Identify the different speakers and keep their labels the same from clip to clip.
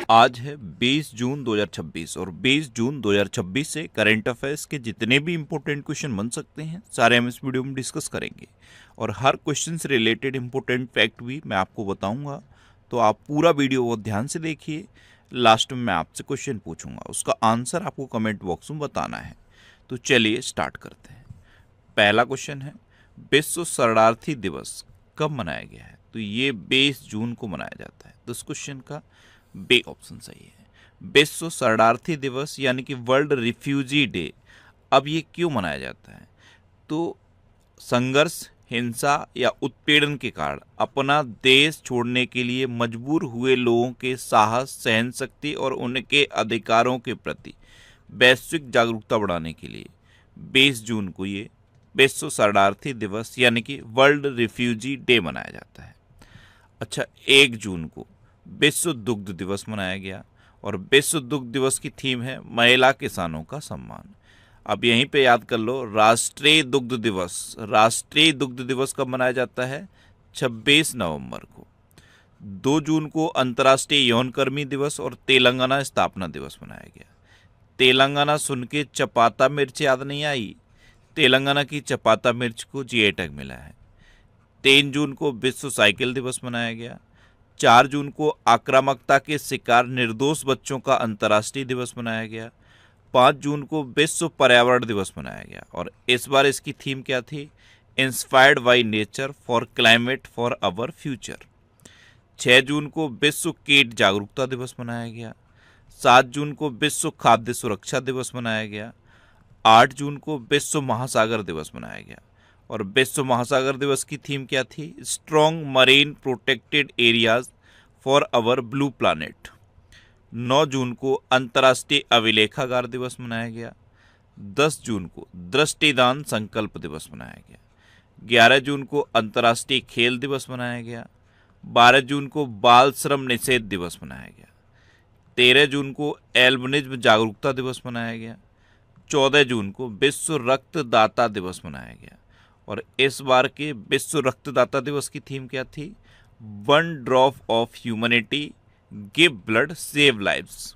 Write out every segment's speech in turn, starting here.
Speaker 1: आज है 20 जून 2026 और 20 जून 2026 से करंट अफेयर्स के जितने भी इंपॉर्टेंट क्वेश्चन बन सकते हैं सारे हम इस वीडियो में डिस्कस करेंगे और हर क्वेश्चन से रिलेटेड इंपॉर्टेंट फैक्ट भी मैं आपको बताऊंगा। तो आप पूरा वीडियो वो ध्यान से देखिए। लास्ट में मैं आपसे क्वेश्चन पूछूंगा, उसका आंसर आपको कमेंट बॉक्स में बताना है। तो चलिए स्टार्ट करते हैं। पहला क्वेश्चन है, विश्व शरणार्थी दिवस कब मनाया गया है? तो ये 20 जून को मनाया जाता है। तो इस क्वेश्चन का बी ऑप्शन सही है। विश्व शरणार्थी दिवस यानी कि वर्ल्ड रिफ्यूजी डे अब ये क्यों मनाया जाता है? तो संघर्ष, हिंसा या उत्पीड़न के कारण अपना देश छोड़ने के लिए मजबूर हुए लोगों के साहस, सहन शक्ति और उनके अधिकारों के प्रति वैश्विक जागरूकता बढ़ाने के लिए 20 जून को ये विश्व शरणार्थी दिवस यानी कि वर्ल्ड रिफ्यूजी डे मनाया जाता है। अच्छा, 1 जून को विश्व दुग्ध दिवस मनाया गया और विश्व दुग्ध दिवस की थीम है महिला किसानों का सम्मान। अब यहीं पे याद कर लो, राष्ट्रीय दुग्ध दिवस कब मनाया जाता है? 26 नवंबर को। 2 जून को अंतर्राष्ट्रीय यौनकर्मी दिवस और तेलंगाना स्थापना दिवस मनाया गया। तेलंगाना सुन के चपाता मिर्च याद नहीं आई? तेलंगाना की चपाता मिर्च को जीआई टैग मिला है। 3 जून को विश्व साइकिल दिवस मनाया गया। 4 जून को आक्रामकता के शिकार निर्दोष बच्चों का अंतर्राष्ट्रीय दिवस मनाया गया। 5 जून को विश्व पर्यावरण दिवस मनाया गया और इस बार इसकी थीम क्या थी? Inspired by nature for climate for our future. 6 जून को विश्व कीट जागरूकता दिवस मनाया गया। 7 जून को विश्व खाद्य सुरक्षा दिवस मनाया गया। 8 जून को विश्व महासागर दिवस मनाया गया और विश्व महासागर दिवस की थीम क्या थी? Strong marine protected areas for our blue planet. 9 जून को अंतर्राष्ट्रीय अभिलेखागार दिवस मनाया गया। 10 जून को दृष्टिदान संकल्प दिवस मनाया गया। 11 जून को अंतर्राष्ट्रीय खेल दिवस मनाया गया। 12 जून को बाल श्रम निषेध दिवस मनाया गया। 13 जून को एल्बिनिज्म जागरूकता दिवस मनाया गया। 14 जून को विश्व रक्तदाता दिवस मनाया गया और इस बार के विश्व रक्तदाता दिवस की थीम क्या थी? 1 drop of humanity, give blood, save lives.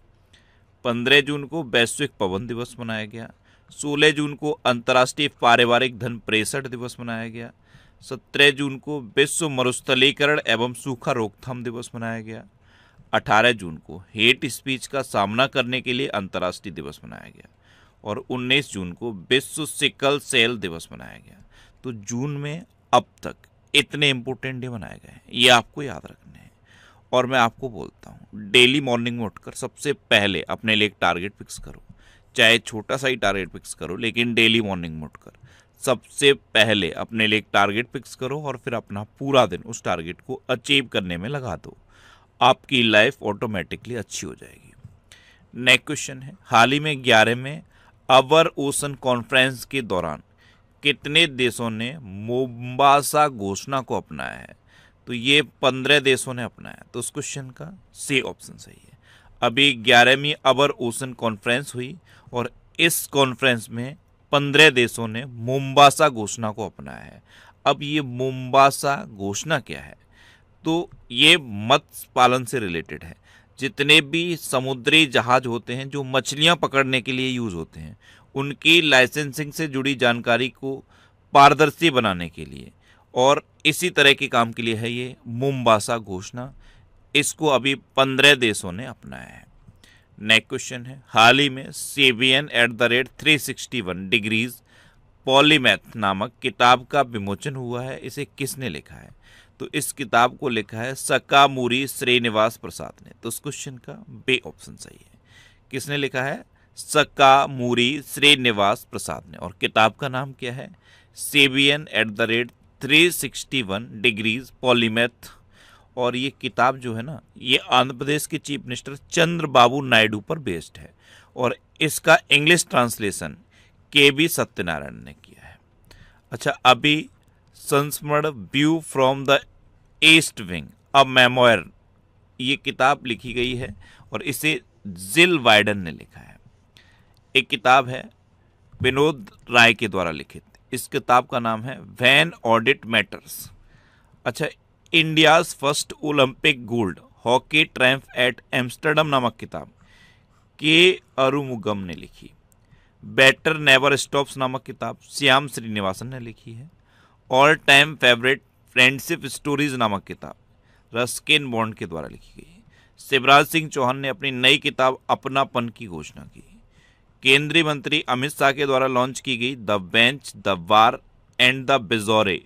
Speaker 1: 15 जून को वैश्विक पवन दिवस मनाया गया। 16 जून को अंतर्राष्ट्रीय पारिवारिक धन प्रेषण दिवस मनाया गया। 17 जून को विश्व मरुस्थलीकरण एवं सूखा रोकथाम दिवस मनाया गया। 18 जून को हेट स्पीच का सामना करने के लिए अंतर्राष्ट्रीय दिवस मनाया गया और 19 जून को विश्व सिकल सेल दिवस मनाया गया। तो जून में अब तक इतने इंपॉर्टेंट डे मनाए गए हैं, ये आपको याद रखने हैं। और मैं आपको बोलता हूँ, डेली मॉर्निंग में उठकर सबसे पहले अपने लिए एक टारगेट फिक्स करो, चाहे छोटा सा ही टारगेट फिक्स करो, लेकिन डेली मॉर्निंग में उठकर सबसे पहले अपने लिए एक टारगेट फिक्स करो और फिर अपना पूरा दिन उस टारगेट को अचीव करने में लगा दो। आपकी लाइफ ऑटोमेटिकली अच्छी हो जाएगी। नेक्स्ट क्वेश्चन है, हाल ही में 11वें अवर ओशन कॉन्फ्रेंस के दौरान कितने देशों ने मोम्बासा घोषणा को अपनाया है? तो ये 15 देशों ने अपनाया। तो उस क्वेश्चन का सी ऑप्शन सही है। अभी 11वीं अवर ओशन कॉन्फ्रेंस हुई और इस कॉन्फ्रेंस में 15 देशों ने मोम्बासा घोषणा को अपनाया है। अब ये मोम्बासा घोषणा क्या है? तो ये मत्स्य पालन से रिलेटेड है। जितने भी समुद्री जहाज होते हैं जो मछलियां पकड़ने के लिए यूज़ होते हैं, उनकी लाइसेंसिंग से जुड़ी जानकारी को पारदर्शी बनाने के लिए और इसी तरह के काम के लिए है ये मोम्बासा घोषणा। इसको अभी 15 देशों ने अपनाया है। नेक्स्ट क्वेश्चन है, हाल ही में CBN@361 डिग्रीज पॉलीमैथ नामक किताब का विमोचन हुआ है। इसे किसने लिखा है? तो इस किताब को लिखा है सकामूरी श्रीनिवास प्रसाद ने। तो इस क्वेश्चन का बी ऑप्शन सही है। किसने लिखा है? सकामूरी श्रीनिवास प्रसाद ने। और किताब का नाम क्या है? CBN@361 degrees polymath. और ये किताब जो है ना, ये आंध्र प्रदेश के चीफ मिनिस्टर चंद्रबाबू नायडू पर बेस्ड है और इसका इंग्लिश ट्रांसलेशन KB सत्यनारायण ने किया है। अच्छा, अभी संस्मरण view from the east wing a memoir, ये किताब लिखी गई है और इसे जिल वाइडन ने लिखा है। एक किताब है विनोद राय के द्वारा लिखित। इस किताब का नाम है व्हेन ऑडिट मैटर्स। अच्छा, India's first Olympic gold hockey triumph at Amsterdam नामक किताब के अरुमुगम ने लिखी। बेटर नेवर स्टॉप्स नामक किताब श्याम श्रीनिवासन ने लिखी है। All time favourite friendship stories नामक किताब रस्किन बॉन्ड के द्वारा लिखी गई है। शिवराज सिंह चौहान ने अपनी नई किताब अपनापन की घोषणा की। केंद्रीय मंत्री अमित शाह के द्वारा लॉन्च की गई the bench, the war and the बेजोरे,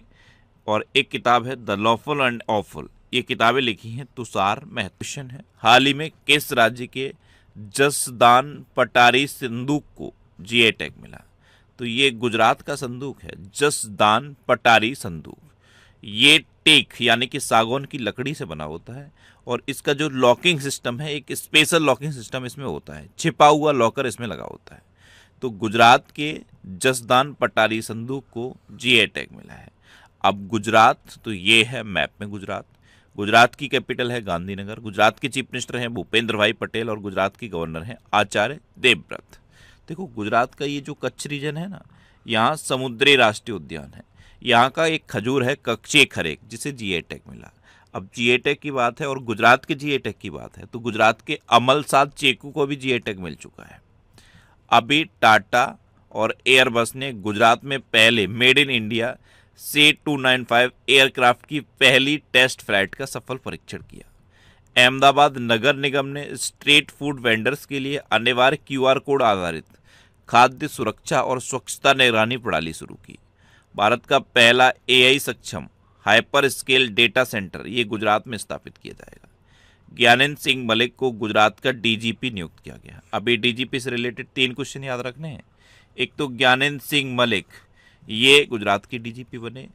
Speaker 1: और एक किताब है द लॉफुल एंड ऑफुल। ये किताबें लिखी हैं तुषार मेहता है। हाल ही में किस राज्य के जसदान पटारी संदूक को जीआई टैग मिला? तो ये गुजरात का संदूक है, जसदान पटारी संदूक। ये टेक यानी कि सागौन की लकड़ी से बना होता है और इसका जो लॉकिंग सिस्टम है, एक स्पेशल लॉकिंग सिस्टम इसमें होता है, छिपा हुआ लॉकर इसमें लगा होता है। तो गुजरात के जसदान पटारी संदूक को जीआई टैग मिला है। अब गुजरात, तो ये है मैप में गुजरात। गुजरात की कैपिटल है गांधीनगर। गुजरात के चीफ मिनिस्टर हैं भूपेंद्र भाई पटेल और गुजरात की गवर्नर हैं आचार्य देवव्रत। देखो, गुजरात का ये जो कच्छ रीजन है ना, यहाँ समुद्री राष्ट्रीय उद्यान है। यहाँ का एक खजूर है कच्चे खरेक, जिसे जीआई टैग मिला। अब जीआई टैग की बात है और गुजरात के जीआई टैग की बात है, तो गुजरात के अमलसाद चीकू को भी जीआई टैग मिल चुका है। अभी टाटा और एयरबस ने गुजरात में पहले made in India C295 aircraft की पहली टेस्ट फ्लाइट का सफल परीक्षण किया। अहमदाबाद नगर निगम ने स्ट्रीट फूड वेंडर्स के लिए अनिवार्य क्यूआर कोड आधारित खाद्य सुरक्षा और स्वच्छता निगरानी प्रणाली शुरू की। भारत का पहला एआई सक्षम हाइपर स्केल डेटा सेंटर ये गुजरात में स्थापित किया जाएगा। ज्ञानेंद्र सिंह मलिक को गुजरात का डीजीपी नियुक्त किया गया। अभी डीजीपी से रिलेटेड 3 क्वेश्चन याद रखने हैं। एक तो ज्ञानेंद्र सिंह मलिक ये गुजरात के डीजीपी बने,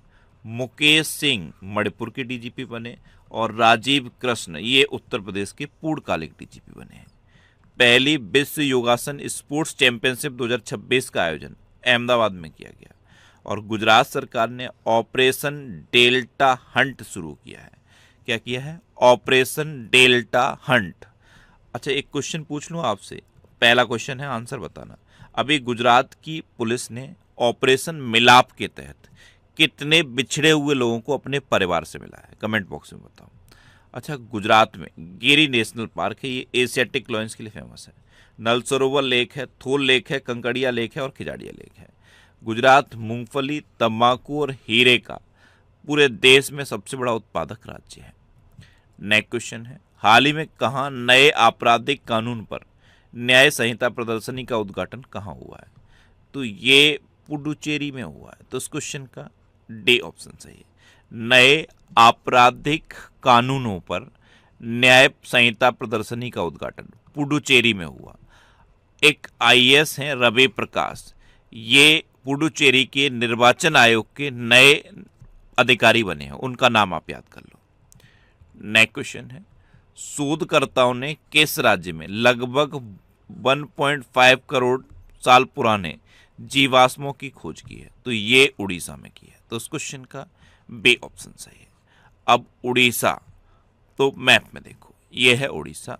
Speaker 1: मुकेश सिंह मणिपुर के डीजीपी बने और राजीव कृष्ण ये उत्तर प्रदेश के पूर्णकालिक डीजीपी बने हैं। पहली विश्व योगासन स्पोर्ट्स चैंपियनशिप 2026 का आयोजन अहमदाबाद में किया गया और गुजरात सरकार ने ऑपरेशन डेल्टा हंट शुरू किया है। क्या किया है? Operation delta Hunt. अच्छा, एक क्वेश्चन पूछ लूँ आपसे, पहला क्वेश्चन है, आंसर बताना। अभी गुजरात की पुलिस ने ऑपरेशन मिलाप के तहत कितने बिछड़े हुए लोगों को अपने परिवार से मिला है? कमेंट बॉक्स में बताओ। अच्छा, गुजरात में गिरी नेशनल पार्क है, ये एशियाटिक लॉयंस के लिए फेमस है। नल सरोवर लेक है, थोल लेक है, कंकड़िया लेक है और खिजाड़िया लेक है। गुजरात मूंगफली, तंबाकू और हीरे का पूरे देश में सबसे बड़ा उत्पादक राज्य है। नेक्स्ट क्वेश्चन है, हाल ही में कहाँ नए आपराधिक कानून पर न्याय संहिता प्रदर्शनी का उद्घाटन कहाँ हुआ है? तो ये पुडुचेरी में हुआ है। तो इस क्वेश्चन का डी ऑप्शन सही है। नए आपराधिक कानूनों पर न्याय संहिता प्रदर्शनी का उद्घाटन पुडुचेरी में हुआ। एक आईएएस हैं रवि प्रकाश, ये पुडुचेरी के निर्वाचन आयोग के नए अधिकारी बने हैं, उनका नाम आप याद कर लो। नेक्स्ट क्वेश्चन है, शोधकर्ताओं ने किस राज्य में लगभग 1.5 करोड़ साल पुराने जीवाश्मों की खोज की है? तो ये उड़ीसा में की है। तो उस क्वेश्चन का बी ऑप्शन सही है। अब उड़ीसा, तो मैप में देखो, ये है उड़ीसा।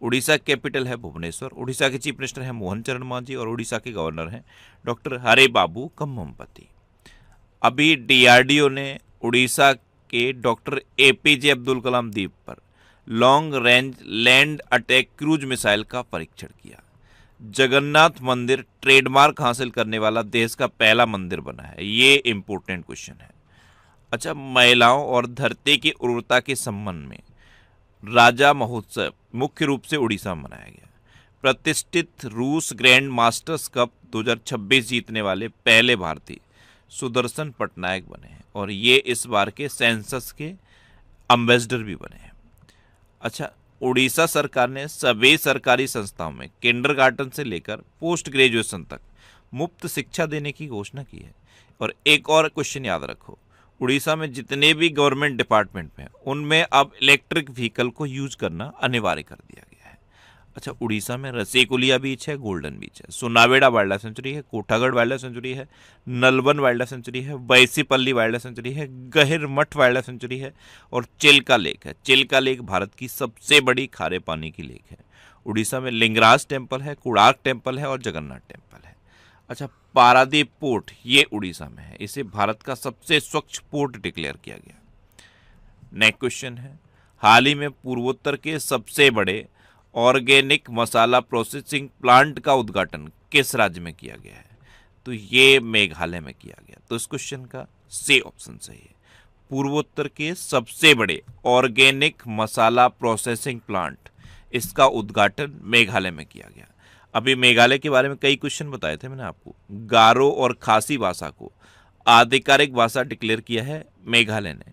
Speaker 1: उड़ीसा कैपिटल है भुवनेश्वर। उड़ीसा के चीफ मिनिस्टर हैं मोहन चरण मांझी और उड़ीसा के गवर्नर हैं डॉक्टर हरे बाबू कम्मपति। अभी डीआरडीओ ने उड़ीसा के डॉक्टर एपीजे अब्दुल कलाम द्वीप पर long range land attack cruise missile का परीक्षण किया। जगन्नाथ मंदिर ट्रेडमार्क हासिल करने वाला देश का पहला मंदिर बना है। ये इंपॉर्टेंट क्वेश्चन है। अच्छा, महिलाओं और धरती की उर्वरता के संबंध में राजा महोत्सव मुख्य रूप से उड़ीसा में मनाया गया। प्रतिष्ठित रूस ग्रैंड मास्टर्स कप 2026 जीतने वाले पहले भारतीय सुदर्शन पटनायक बने हैं और ये इस बार के सेंसस के एम्बेसडर भी बने हैं। अच्छा, उड़ीसा सरकार ने सभी सरकारी संस्थाओं में किंडरगार्टन से लेकर पोस्ट ग्रेजुएशन तक मुफ्त शिक्षा देने की घोषणा की है। और एक और क्वेश्चन याद रखो, उड़ीसा में जितने भी गवर्नमेंट डिपार्टमेंट हैं उनमें अब इलेक्ट्रिक व्हीकल को यूज करना अनिवार्य कर दिया गया है। अच्छा, उड़ीसा में रसेकुलिया बीच है, गोल्डन बीच है, सोनावेड़ा वाइल्ड लाइफ सेंचुरी है, कोठागढ़ वाइल्ड लाइफ सेंचुरी है, नलवन वाइल्ड लाइफ सेंचुरी है, बैसीपल्ली वाइल्ड लाइफ सेंचुरी है, गहिरमठ वाइल्ड लाइफ सेंचुरी है और चिल्का लेक है। चिल्का लेक भारत की सबसे बड़ी खारे पानी की लेक है। उड़ीसा में लिंगराज टेम्पल है, कुड़ाक टेम्पल है और जगन्नाथ टेम्पल है। अच्छा, पारादीप पोर्ट ये उड़ीसा में है, इसे भारत का सबसे स्वच्छ पोर्ट डिक्लेयर किया गया। नेक्स्ट क्वेश्चन है, हाल ही में पूर्वोत्तर के सबसे बड़े ऑर्गेनिक मसाला प्रोसेसिंग प्लांट का उद्घाटन किस राज्य में किया गया है? तो ये मेघालय में किया गया। तो इस क्वेश्चन का सी ऑप्शन सही है। पूर्वोत्तर के सबसे बड़े ऑर्गेनिक मसाला प्रोसेसिंग प्लांट, इसका उद्घाटन मेघालय में किया गया। अभी मेघालय के बारे में कई क्वेश्चन बताए थे मैंने आपको। गारो और खासी भाषा को आधिकारिक भाषा डिक्लेयर किया है मेघालय ने।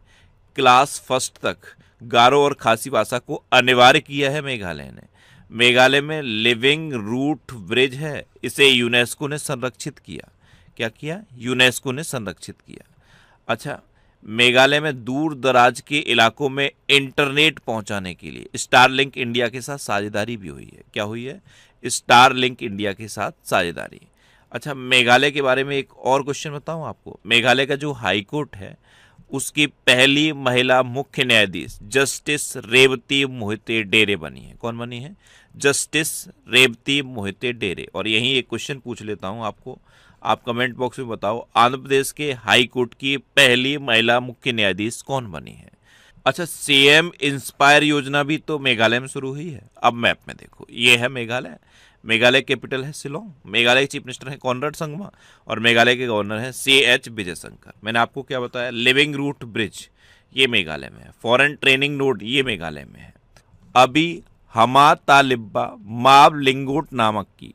Speaker 1: क्लास फर्स्ट तक गारो और खासी भाषा को अनिवार्य किया है मेघालय ने। मेघालय में लिविंग रूट ब्रिज है, इसे यूनेस्को ने संरक्षित किया। क्या किया? यूनेस्को ने संरक्षित किया। अच्छा, मेघालय में दूर दराज के इलाकों में इंटरनेट पहुंचाने के लिए स्टारलिंक इंडिया के साथ साझेदारी भी हुई है। क्या हुई है? स्टारलिंक इंडिया के साथ साझेदारी। अच्छा, मेघालय के बारे में एक और क्वेश्चन बताऊं आपको। मेघालय का जो हाई कोर्ट है, उसकी पहली महिला मुख्य न्यायाधीश जस्टिस रेवती मोहिते डेरे बनी है। कौन बनी है? जस्टिस रेवती मोहिते डेरे। और यहीं एक क्वेश्चन पूछ लेता हूं आपको, आप कमेंट बॉक्स में बताओ, आंध्र प्रदेश के हाई कोर्ट की पहली महिला मुख्य न्यायाधीश कौन बनी है? अच्छा, सीएम इंस्पायर योजना भी तो मेघालय में शुरू हुई है। अब मैप में देखो, ये है मेघालय। मेघालय कैपिटल है शिलोंग। मेघालय के चीफ मिनिस्टर है कॉनराड संगमा और मेघालय के गवर्नर है CH विजयशंकर। मैंने आपको क्या बताया? लिविंग रूट ब्रिज ये मेघालय में है। फॉरेन ट्रेनिंग नोड ये मेघालय में है। अभी हमा तालिब्बा माव लिंगोट नामक की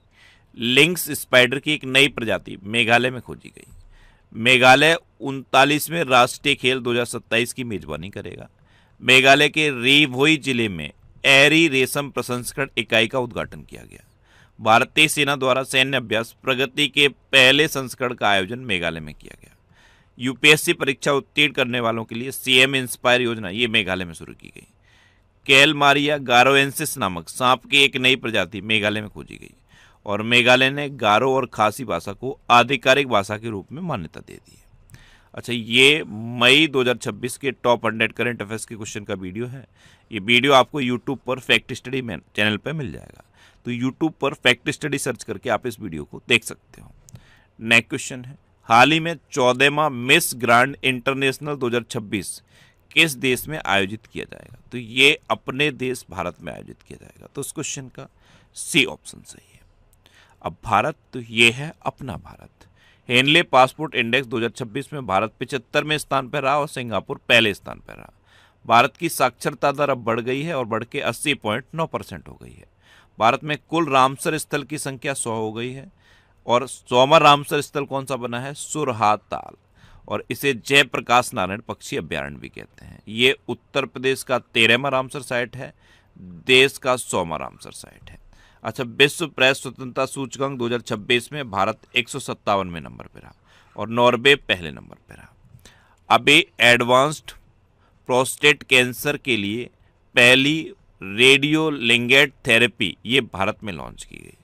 Speaker 1: लिंक्स स्पाइडर की एक नई प्रजाति मेघालय में खोजी गई। मेघालय 39वें राष्ट्रीय खेल 2027 की मेजबानी करेगा। मेघालय के रीभोई जिले में एरी रेशम प्रसंस्करण इकाई का उद्घाटन किया गया। भारतीय सेना द्वारा सैन्य अभ्यास प्रगति के पहले संस्करण का आयोजन मेघालय में किया गया। यूपीएससी परीक्षा उत्तीर्ण करने वालों के लिए सीएम इंस्पायर योजना ये मेघालय में शुरू की गई। कैलमारिया गारोएंसिस नामक सांप की एक नई प्रजाति मेघालय में खोजी गई और मेघालय ने गारो और खासी भाषा को आधिकारिक भाषा के रूप में मान्यता दे दी है। अच्छा, ये मई 2026 के टॉप 100 करंट अफेयर्स के क्वेश्चन का वीडियो है। ये वीडियो आपको यूट्यूब पर फैक्ट स्टडी में चैनल पर मिल जाएगा। तो यूट्यूब पर फैक्ट स्टडी सर्च करके आप इस वीडियो को देख सकते हो। नेक्स्ट क्वेश्चन है, हाल ही में 14वां मिस ग्रांड इंटरनेशनल 2026 किस देश में आयोजित किया जाएगा? तो ये अपने देश भारत में आयोजित किया जाएगा। तो इस क्वेश्चन का सी ऑप्शन सही है। अब भारत, तो ये है अपना भारत। हेनले पासपोर्ट इंडेक्स 2026 में भारत 75वें स्थान पर रहा और सिंगापुर पहले स्थान पर रहा। भारत की साक्षरता दर अब बढ़ गई है और बढ़ के 80.9% हो गई है। भारत में कुल रामसर स्थल की संख्या 100 हो गई है और 100वां रामसर स्थल कौन सा बना है? सुरहात ताल, और इसे जयप्रकाश नारायण पक्षी अभ्यारण्य भी कहते हैं। ये उत्तर प्रदेश का 13वां रामसर साइट है, देश का 100वां रामसर साइट है। अच्छा, विश्व प्रेस स्वतंत्रता सूचकांक 2026 में भारत 157वें नंबर पर रहा और नॉर्वे पहले नंबर पर रहा। अभी एडवांस्ड प्रोस्टेट कैंसर के लिए पहली रेडियो लिंगेट थेरेपी ये भारत में लॉन्च की गई।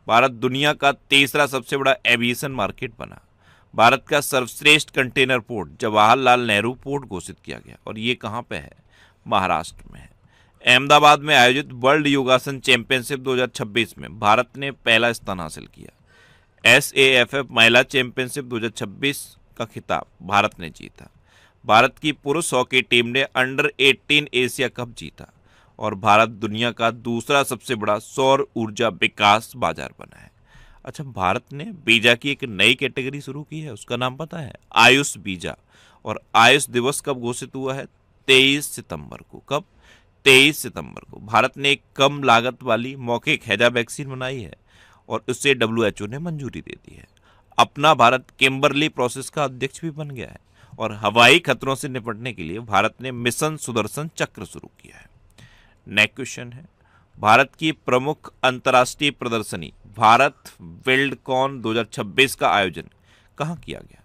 Speaker 1: भारत दुनिया का तीसरा सबसे बड़ा एविएशन मार्केट बना। भारत का सर्वश्रेष्ठ container port Jawaharlal Nehru port घोषित किया गया और ये कहाँ पे है? महाराष्ट्र में है। अहमदाबाद में आयोजित वर्ल्ड योगासन चैंपियनशिप 2026 में भारत ने पहला स्थान हासिल किया। SAFF महिला चैंपियनशिप 2026 का खिताब भारत ने जीता। भारत की पुरुष हॉकी टीम ने अंडर 18 एशिया कप जीता और भारत दुनिया का दूसरा सबसे बड़ा सौर ऊर्जा विकास बाजार बना है। अच्छा, भारत ने वीजा की एक नई कैटेगरी शुरू की है, उसका नाम पता है? आयुष वीजा। और आयुष दिवस कब घोषित हुआ है? 23 सितंबर को। कब? 23 सितंबर को। भारत ने एक कम लागत वाली मौखिक हैजा वैक्सीन बनाई है और उसे WHO ने मंजूरी दे दी है। अपना भारत किम्बरली प्रोसेस का अध्यक्ष भी बन गया है और हवाई खतरों से निपटने के लिए भारत ने मिशन सुदर्शन चक्र शुरू किया है। नेक्स्ट क्वेश्चन है, भारत की प्रमुख अंतर्राष्ट्रीय प्रदर्शनी भारत बिल्डकॉन 2026 का आयोजन कहाँ किया गया?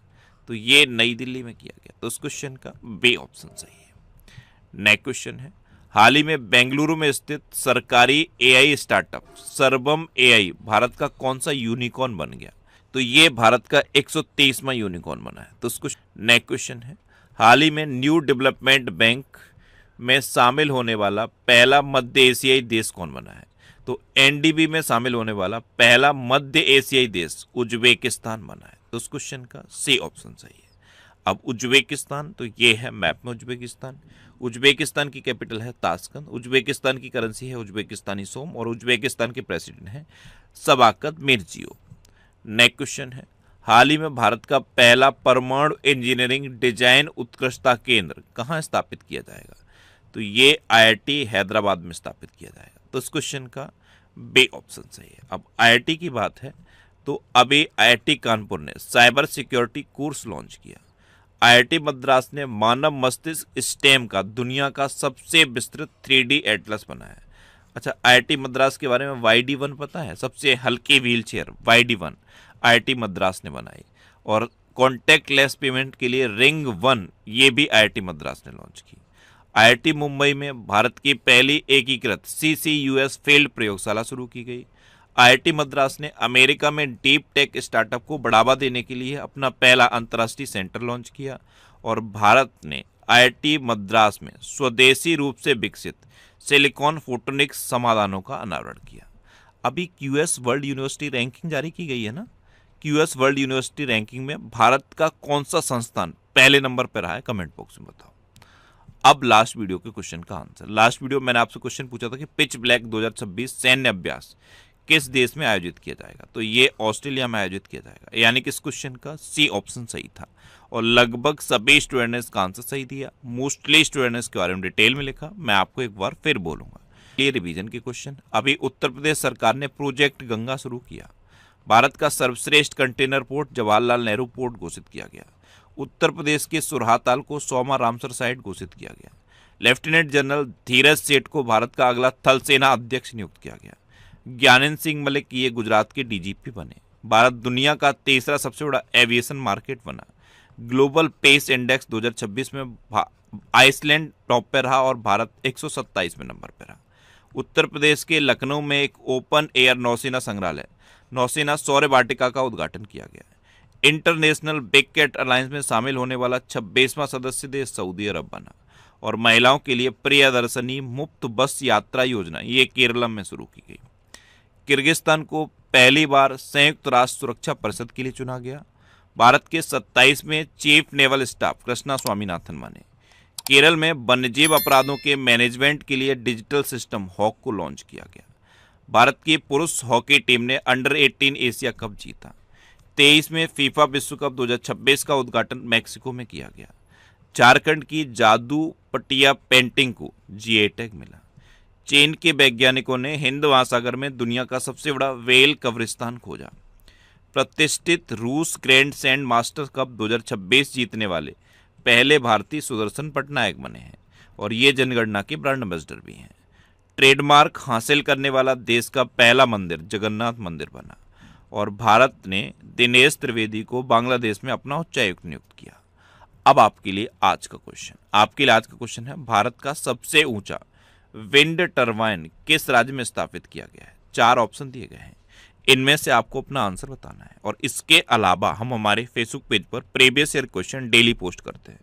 Speaker 1: तो ये नई दिल्ली में किया गया। तो उस क्वेश्चन का बी ऑप्शन सही है। नेक्स्ट क्वेश्चन है, हाल ही में बेंगलुरु में स्थित सरकारी AI स्टार्टअप सर्वम AI भारत का कौन सा यूनिकॉर्न बन गया? तो ये भारत का 130वां यूनिकॉर्न बना है। तो उसको नेक्स्ट क्वेश्चन है, हाल ही में न्यू डेवलपमेंट बैंक में शामिल होने वाला पहला मध्य एशियाई देश कौन बना है? तो NDB में शामिल होने वाला पहला मध्य एशियाई देश उज्बेकिस्तान बना है। तो उस क्वेश्चन का सी ऑप्शन सही है। अब उज्बेकिस्तान, तो ये है मैप में उज्बेकिस्तान। उज्बेकिस्तान की कैपिटल है ताशकंद, उज्बेकिस्तान की करेंसी है उज्बेकिस्तानी सोम और उज्बेकिस्तान के प्रेसिडेंट हैं शवाकत मिर्जियोव। नेक्स्ट क्वेश्चन है, हाल ही में भारत का पहला परमाणु इंजीनियरिंग डिजाइन उत्कृष्टता केंद्र कहाँ स्थापित किया जाएगा? तो ये IIT हैदराबाद में स्थापित किया जाएगा। तो इस क्वेश्चन का बे ऑप्शन सही है। अब IIT की बात है तो अभी IIT कानपुर ने साइबर सिक्योरिटी कोर्स लॉन्च किया। IIT मद्रास ने मानव मस्तिष्क स्टेम का दुनिया का सबसे विस्तृत 3D एटलस बनाया। अच्छा, IIT मद्रास के बारे में YD1 पता है? सबसे हल्की wheel chair YD1 IIT Madras ने बनाई। और कॉन्टैक्टलेस पेमेंट के लिए रिंग 1 ये भी IIT मद्रास ने लॉन्च की। IIT मुंबई में भारत की पहली एकीकृत CCUS फील्ड प्रयोगशाला शुरू की गई। IIT मद्रास ने अमेरिका में डीप टेक स्टार्टअप को बढ़ावा देने के लिए अपना पहला अंतर्राष्ट्रीय सेंटर लॉन्च किया। और भारत ने IIT मद्रास में स्वदेशी रूप से विकसित सिलिकॉन फोटोनिक्स समाधानों का अनावरण किया। अभी QS वर्ल्ड यूनिवर्सिटी रैंकिंग जारी की गई है ना, QS वर्ल्ड यूनिवर्सिटी रैंकिंग में भारत का कौन सा संस्थान पहले नंबर पर रहा है? कमेंट बॉक्स में बताओ। अब लास्ट वीडियो के क्वेश्चन का आंसर। लास्ट वीडियो मैंने आपसे क्वेश्चन पूछा था कि पिच ब्लैक 2026 सैन्य अभ्यास किस देश में आयोजित किया जाएगा? तो ये ऑस्ट्रेलिया में आयोजित किया जाएगा, यानी कि इस क्वेश्चन का सी ऑप्शन सही था। और लगभग सभी स्टूडेंट ने इसका आंसर सही दिया। मोस्टली स्टूडेंट ने इसके बारे में डिटेल में लिखा। मैं आपको एक बार फिर बोलूंगा। ये रिवीजन के क्वेश्चन। अभी उत्तर प्रदेश सरकार ने प्रोजेक्ट गंगा शुरू किया। भारत का सर्वश्रेष्ठ container port Jawaharlal Nehru port घोषित किया गया। उत्तर प्रदेश के सुरहाताल को सोमा रामसर साइट घोषित किया गया। लेफ्टिनेंट जनरल धीरज सेठ को भारत का अगला थल सेना अध्यक्ष नियुक्त किया गया। ज्ञानेंद्र सिंह मलिक ये गुजरात के DGP बने। भारत दुनिया का तीसरा सबसे बड़ा एविएशन मार्केट बना। ग्लोबल पेस इंडेक्स 2026 में आइसलैंड टॉप पर रहा और भारत 127वें नंबर पर रहा। उत्तर प्रदेश के लखनऊ में एक ओपन एयर नौसेना संग्रहालय नौसेना शौर्य वाटिका का उद्घाटन किया गया। इंटरनेशनल बिग कैट अलायंस में शामिल होने वाला 26वां सदस्य देश सऊदी अरब बना। और महिलाओं के लिए प्रियदर्शनी मुफ्त बस यात्रा योजना ये केरल में शुरू की गई। किर्गिस्तान को पहली बार संयुक्त राष्ट्र सुरक्षा परिषद के लिए चुना गया। भारत के 27वें chief naval staff Krishna Swaminathan बने। केरल में वन्यजीव अपराधों के मैनेजमेंट के लिए डिजिटल सिस्टम हॉक को लॉन्च किया गया। भारत की पुरुष हॉकी टीम ने अंडर 18 एशिया कप जीता। 23वें फीफा विश्व कप 2026 का उद्घाटन मैक्सिको में किया गया। झारखंड की जादू पटिया पेंटिंग को GI टैग मिला। चीन के वैज्ञानिकों ने हिंद महासागर में दुनिया का सबसे बड़ा व्हेल कब्रिस्तान खोजा। प्रतिष्ठित रूस ग्रैंड सैंड मास्टर्स कप 2026 जीतने वाले पहले भारतीय सुदर्शन पटनायक बने हैं और ये जनगणना के ब्रांड एम्बेसडर भी हैं। ट्रेडमार्क हासिल करने वाला देश का पहला मंदिर जगन्नाथ मंदिर बना। और भारत ने दिनेश त्रिवेदी को बांग्लादेश में अपना उच्चायुक्त नियुक्त किया। अब आपके लिए आज का क्वेश्चन है, भारत का सबसे ऊंचा विंड टरबाइन किस राज्य में स्थापित किया गया है? 4 ऑप्शन दिए गए हैं, इनमें से आपको अपना आंसर बताना है। और इसके अलावा हम हमारे फेसबुक पेज पर previous year question daily post करते हैं।